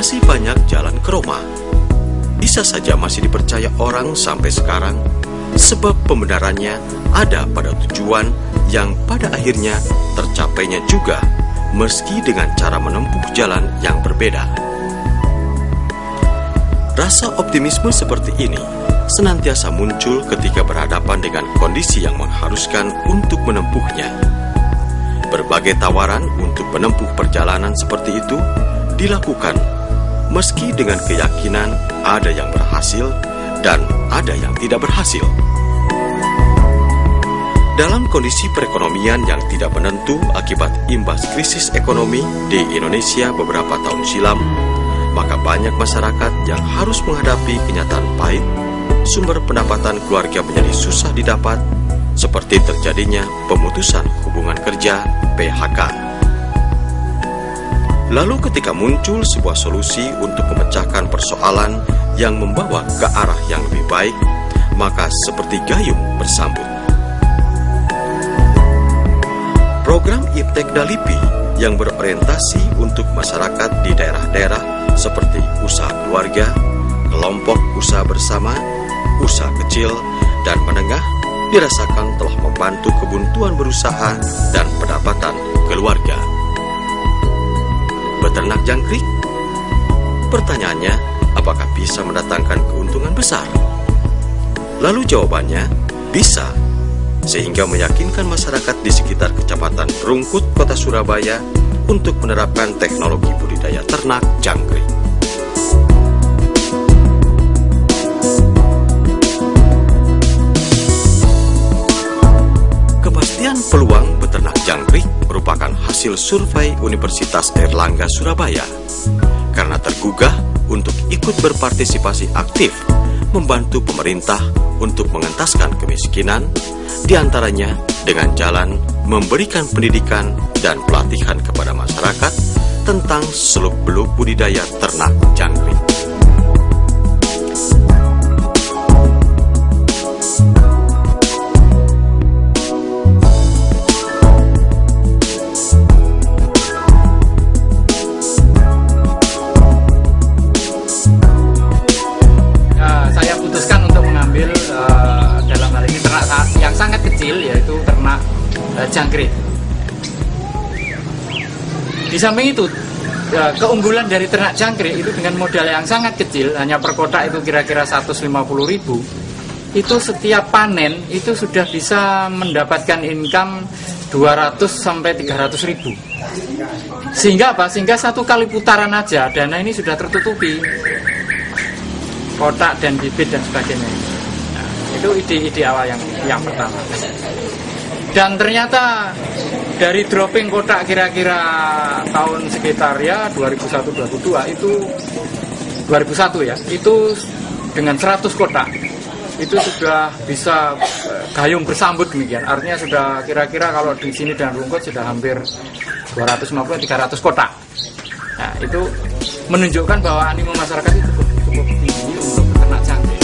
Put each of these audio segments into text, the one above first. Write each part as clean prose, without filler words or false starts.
Masih banyak jalan ke Roma. Bisa saja masih dipercaya orang sampai sekarang, sebab pembenarannya ada pada tujuan yang pada akhirnya tercapainya juga, meski dengan cara menempuh jalan yang berbeda. Rasa optimisme seperti ini senantiasa muncul ketika berhadapan dengan kondisi yang mengharuskan untuk menempuhnya. Berbagai tawaran untuk menempuh perjalanan seperti itu dilakukan, meski dengan keyakinan ada yang berhasil dan ada yang tidak berhasil. Dalam kondisi perekonomian yang tidak menentu akibat imbas krisis ekonomi di Indonesia beberapa tahun silam, maka banyak masyarakat yang harus menghadapi kenyataan pahit, sumber pendapatan keluarga menjadi susah didapat, seperti terjadinya pemutusan hubungan kerja PHK. Lalu ketika muncul sebuah solusi untuk memecahkan persoalan yang membawa ke arah yang lebih baik, maka seperti gayung bersambut. Program Iptekda LIPI yang berorientasi untuk masyarakat di daerah-daerah seperti usaha keluarga, kelompok usaha bersama, usaha kecil, dan menengah dirasakan telah membantu kebuntuan berusaha dan pendapatan keluarga. Beternak jangkrik? Pertanyaannya, apakah bisa mendatangkan keuntungan besar? Lalu jawabannya, bisa, sehingga meyakinkan masyarakat di sekitar Kecamatan Rungkut, Kota Surabaya untuk menerapkan teknologi budidaya ternak jangkrik. Kepastian peluang beternak jangkrik merupakan hasil survei Universitas Airlangga Surabaya, karena tergugah untuk ikut berpartisipasi aktif membantu pemerintah untuk mengentaskan kemiskinan, diantaranya dengan jalan memberikan pendidikan dan pelatihan kepada masyarakat tentang seluk-beluk budidaya ternak jangkrik. Yaitu ternak jangkrik. Di samping itu, keunggulan dari ternak jangkrik itu dengan modal yang sangat kecil, hanya per kotak itu kira-kira 150.000, itu setiap panen itu sudah bisa mendapatkan income 200 sampai 300.000. Sehingga apa? Sehingga satu kali putaran aja dana ini sudah tertutupi, kotak dan bibit dan sebagainya. Nah, itu ide awal yang pertama. Dan ternyata dari dropping kotak kira-kira tahun sekitar ya 2001-2002 itu 2001 ya, itu dengan 100 kotak itu sudah bisa gayung bersambut demikian. Artinya sudah kira-kira kalau di sini dan Rungkut sudah hampir 250-300 kotak. Nah, itu menunjukkan bahwa animo masyarakat itu cukup tinggi untuk ternak jangkrik.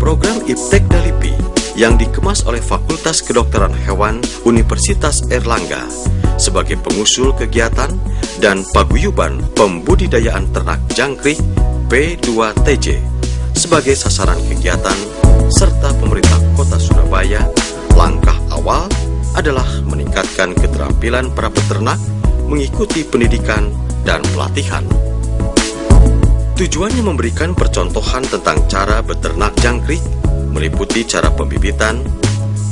Program Iptekda LIPI yang dikemas oleh Fakultas Kedokteran Hewan Universitas Airlangga sebagai pengusul kegiatan dan paguyuban pembudidayaan ternak jangkrik P2TJ sebagai sasaran kegiatan serta pemerintah Kota Surabaya. Langkah awal adalah meningkatkan keterampilan para peternak mengikuti pendidikan dan pelatihan. Tujuannya memberikan percontohan tentang cara beternak jangkrik, meliputi cara pembibitan,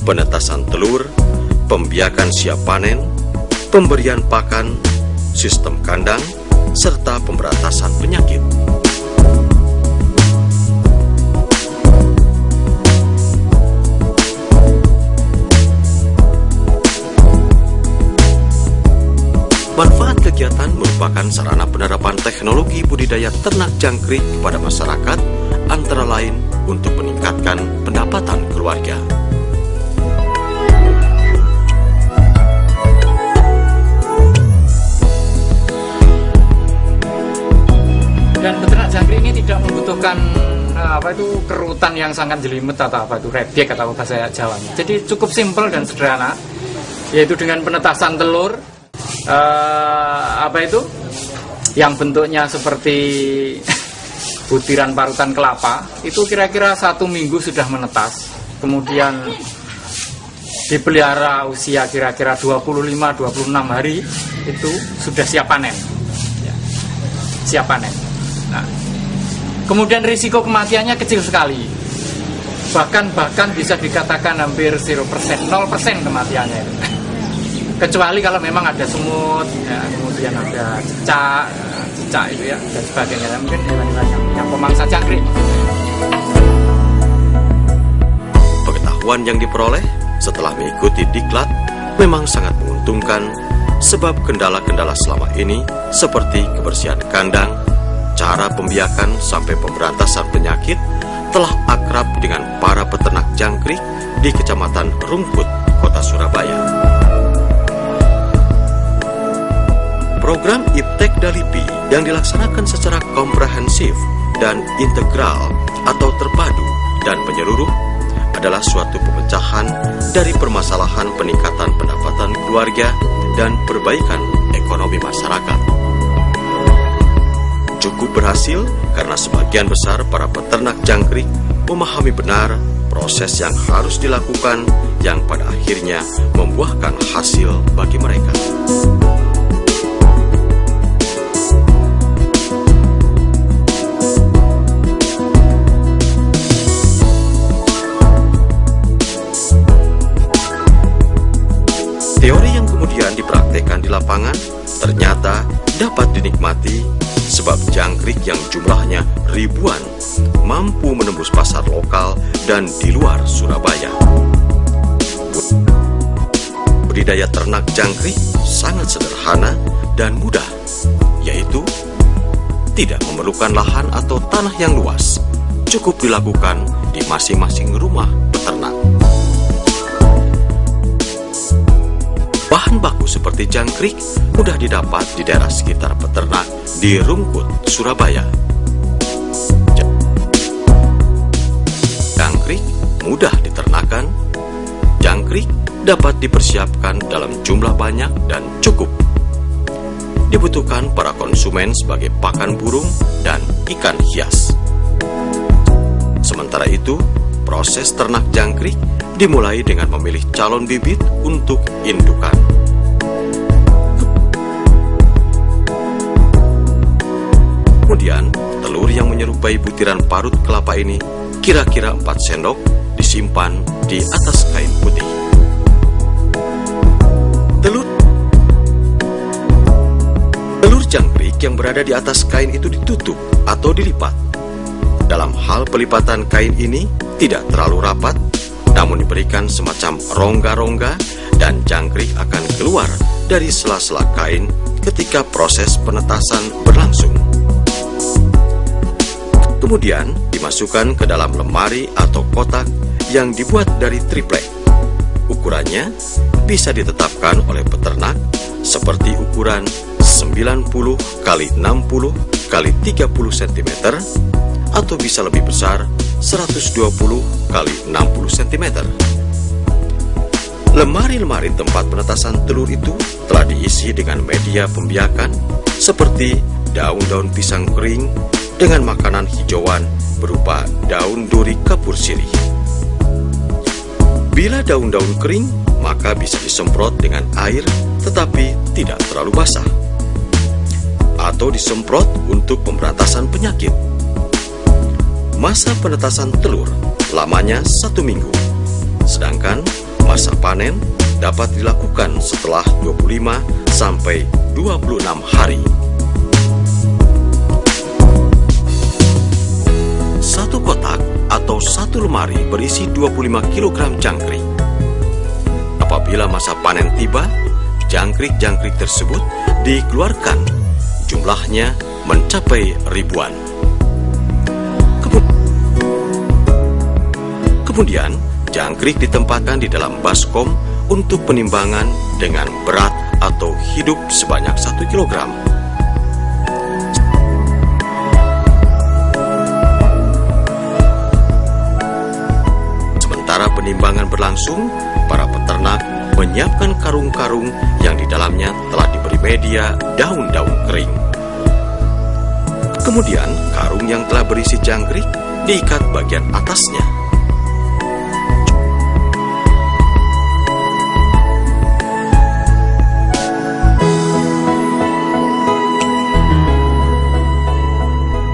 penetasan telur, pembiakan siap panen, pemberian pakan, sistem kandang, serta pemberantasan penyakit. Manfaat kegiatan merupakan sarana penerapan teknologi budidaya ternak jangkrik kepada masyarakat, antara lain untuk meningkatkan pendapatan keluarga. Dan beternak jangkrik ini tidak membutuhkan kerutan yang sangat jelimet atau rebek atau bahasa Jawanya. Jadi cukup simpel dan sederhana, yaitu dengan penetasan telur. yang bentuknya seperti butiran parutan kelapa, itu kira-kira 1 minggu sudah menetas. Kemudian dipelihara usia kira-kira 25-26 hari, itu sudah siap panen. Ya, siap panen. Nah, kemudian risiko kematiannya kecil sekali. Bahkan bisa dikatakan hampir 0%, 0% kematiannya itu. Kecuali kalau memang ada semut, ya, kemudian ada cicak itu ya, dan sebagainya. Mungkin hewan-hewan yang pemangsa jangkrik. Pengetahuan yang diperoleh setelah mengikuti diklat memang sangat menguntungkan, sebab kendala-kendala selama ini seperti kebersihan kandang, cara pembiakan sampai pemberantasan penyakit telah akrab dengan para peternak jangkrik di Kecamatan Rungkut, Kota Surabaya. Program Iptek Dalipi yang dilaksanakan secara komprehensif dan integral atau terpadu dan menyeluruh adalah suatu pemecahan dari permasalahan peningkatan pendapatan keluarga dan perbaikan ekonomi masyarakat. Cukup berhasil karena sebagian besar para peternak jangkrik memahami benar proses yang harus dilakukan yang pada akhirnya membuahkan hasil bagi mereka. Teori yang kemudian dipraktekkan di lapangan ternyata dapat dinikmati, sebab jangkrik yang jumlahnya ribuan mampu menembus pasar lokal dan di luar Surabaya. Budidaya ternak jangkrik sangat sederhana dan mudah, yaitu tidak memerlukan lahan atau tanah yang luas, cukup dilakukan di masing-masing rumah peternak. Bahan baku seperti jangkrik mudah didapat di daerah sekitar peternak di Rungkut, Surabaya. Jangkrik mudah diternakan. Jangkrik dapat dipersiapkan dalam jumlah banyak dan cukup. Dibutuhkan para konsumen sebagai pakan burung dan ikan hias. Sementara itu, proses ternak jangkrik dimulai dengan memilih calon bibit untuk indukan. Kemudian, telur yang menyerupai butiran parut kelapa ini kira-kira 4 sendok disimpan di atas kain putih. Telur jangkrik yang berada di atas kain itu ditutup atau dilipat. Dalam hal pelipatan kain ini tidak terlalu rapat, namun diberikan semacam rongga-rongga dan jangkrik akan keluar dari sela-sela kain ketika proses penetasan berlangsung. Kemudian dimasukkan ke dalam lemari atau kotak yang dibuat dari triplek. Ukurannya bisa ditetapkan oleh peternak seperti ukuran 90 x 60 x 30 cm atau bisa lebih besar 120 x 60 cm. Lemari-lemari tempat penetasan telur itu telah diisi dengan media pembiakan seperti daun-daun pisang kering dengan makanan hijauan berupa daun duri kapur sirih. Bila daun-daun kering, maka bisa disemprot dengan air tetapi tidak terlalu basah, atau disemprot untuk pemberantasan penyakit. Masa penetasan telur lamanya 1 minggu, sedangkan masa panen dapat dilakukan setelah 25 sampai 26 hari. Satu kotak atau satu lemari berisi 25 kg jangkrik. Apabila masa panen tiba, jangkrik-jangkrik tersebut dikeluarkan, jumlahnya mencapai ribuan. Kemudian, jangkrik ditempatkan di dalam baskom untuk penimbangan dengan berat atau hidup sebanyak 1 kg. Sementara penimbangan berlangsung, para peternak menyiapkan karung-karung yang di dalamnya telah diberi media daun-daun kering. Kemudian karung yang telah berisi jangkrik diikat bagian atasnya.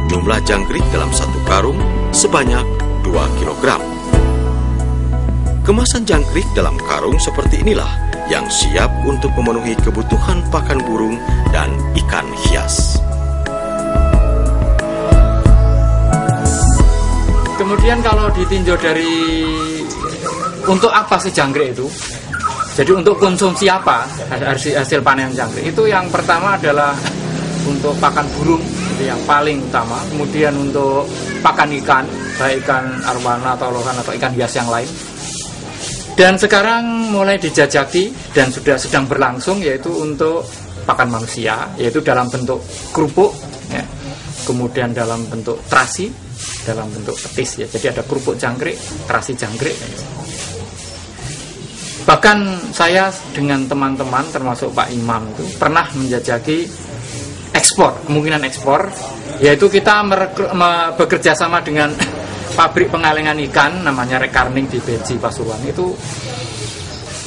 Jumlah jangkrik dalam satu karung sebanyak 2 kg. Kemasan jangkrik dalam karung seperti inilah yang siap untuk memenuhi kebutuhan pakan burung dan ikan hias. Kemudian kalau ditinjau dari untuk apa sih jangkrik itu? Jadi untuk konsumsi apa hasil panen jangkrik? Itu yang pertama adalah untuk pakan burung, itu yang paling utama. Kemudian untuk pakan ikan, baik ikan arwana atau lohan atau ikan hias yang lain. Dan sekarang mulai dijajaki dan sudah sedang berlangsung yaitu untuk pakan manusia, yaitu dalam bentuk kerupuk, ya. Kemudian dalam bentuk terasi, dalam bentuk petis, ya. Jadi ada kerupuk jangkrik, terasi jangkrik. Bahkan saya dengan teman-teman termasuk Pak Imam itu pernah menjajaki ekspor, kemungkinan ekspor, yaitu kita bekerja sama dengan pabrik pengalengan ikan namanya Rekarning di Beji, Pasuruan, itu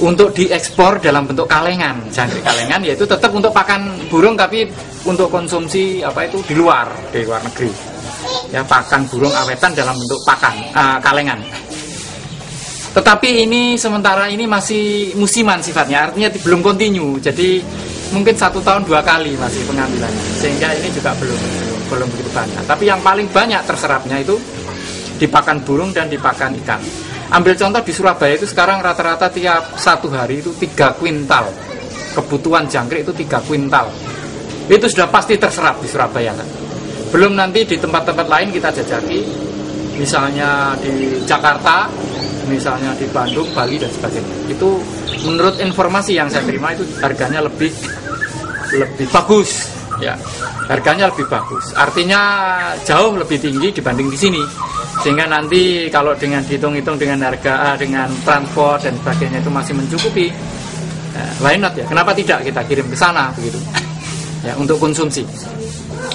untuk diekspor dalam bentuk kalengan, jangkrik kalengan, yaitu tetap untuk pakan burung tapi untuk konsumsi di luar negeri. Ya, pakan burung awetan dalam bentuk pakan kalengan. Tetapi ini sementara ini masih musiman sifatnya, artinya belum kontinu. Jadi mungkin 1 tahun 2 kali masih pengambilannya, sehingga ini juga belum begitu banyak. Tapi yang paling banyak terserapnya itu di pakan burung dan di pakan ikan. Ambil contoh di Surabaya itu sekarang rata-rata tiap 1 hari itu 3 kuintal. Kebutuhan jangkrik itu 3 kuintal. Itu sudah pasti terserap di Surabaya kan. Belum nanti di tempat-tempat lain kita jajaki, misalnya di Jakarta, misalnya di Bandung, Bali dan sebagainya. Itu menurut informasi yang saya terima itu harganya lebih bagus, ya. Harganya lebih bagus. Artinya jauh lebih tinggi dibanding di sini. Sehingga nanti kalau dengan dihitung-hitung dengan harga, dengan transport dan sebagainya itu masih mencukupi, why not ya? Kenapa tidak kita kirim ke sana begitu? Ya, untuk konsumsi,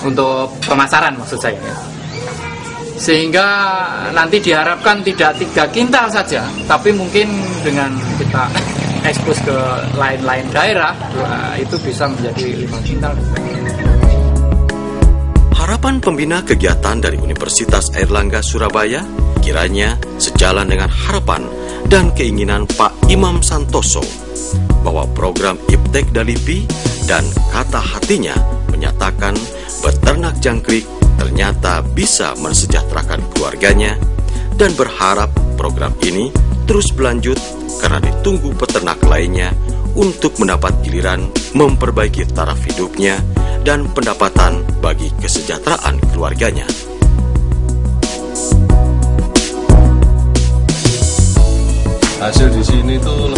untuk pemasaran maksud saya. Ya. Sehingga nanti diharapkan tidak 3 kintal saja, tapi mungkin dengan kita ekspos ke lain-lain daerah, itu bisa menjadi 5 kintal. Harapan pembina kegiatan dari Universitas Airlangga Surabaya kiranya sejalan dengan harapan dan keinginan Pak Imam Santoso bahwa program Iptek Dalipi dan kata hatinya menyatakan beternak jangkrik ternyata bisa mensejahterakan keluarganya, dan berharap program ini terus berlanjut karena ditunggu peternak lainnya untuk mendapat giliran memperbaiki taraf hidupnya dan pendapatan bagi kesejahteraan keluarganya. Hasil di sini tuh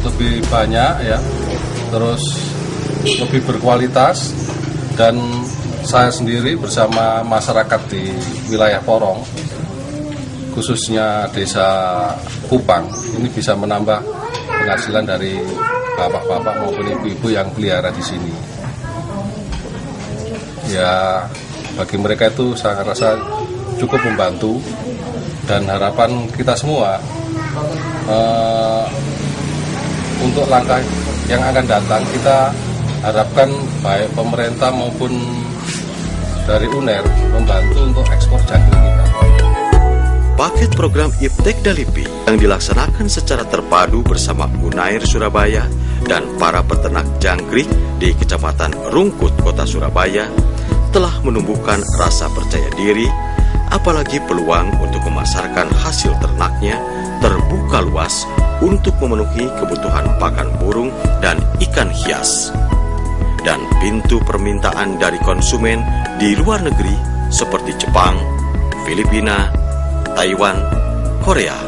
lebih banyak ya, terus lebih berkualitas, dan saya sendiri bersama masyarakat di wilayah Porong, khususnya desa Kupang, ini bisa menambah penghasilan dari bapak-bapak maupun ibu-ibu yang pelihara di sini. Ya, bagi mereka itu saya rasa cukup membantu, dan harapan kita semua untuk langkah yang akan datang, kita harapkan baik pemerintah maupun dari UNER membantu untuk ekspor jangkrik kita. Paket program Iptek Dalipi yang dilaksanakan secara terpadu bersama Unair Surabaya dan para peternak jangkrik di Kecamatan Rungkut, Kota Surabaya telah menumbuhkan rasa percaya diri, apalagi peluang untuk memasarkan hasil ternaknya terbuka luas untuk memenuhi kebutuhan pakan burung dan ikan hias. Dan pintu permintaan dari konsumen di luar negeri seperti Jepang, Filipina, Taiwan, Korea,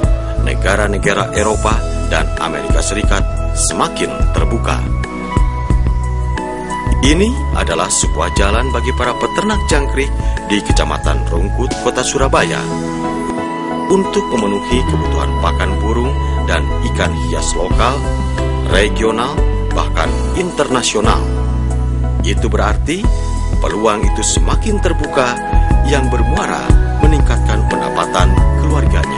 negara-negara Eropa, dan Amerika Serikat semakin terbuka. Ini adalah sebuah jalan bagi para peternak jangkrik di Kecamatan Rungkut, Kota Surabaya, untuk memenuhi kebutuhan pakan burung dan ikan hias lokal, regional, bahkan internasional. Itu berarti peluang itu semakin terbuka yang bermuara meningkatkan pendapatan keluarganya.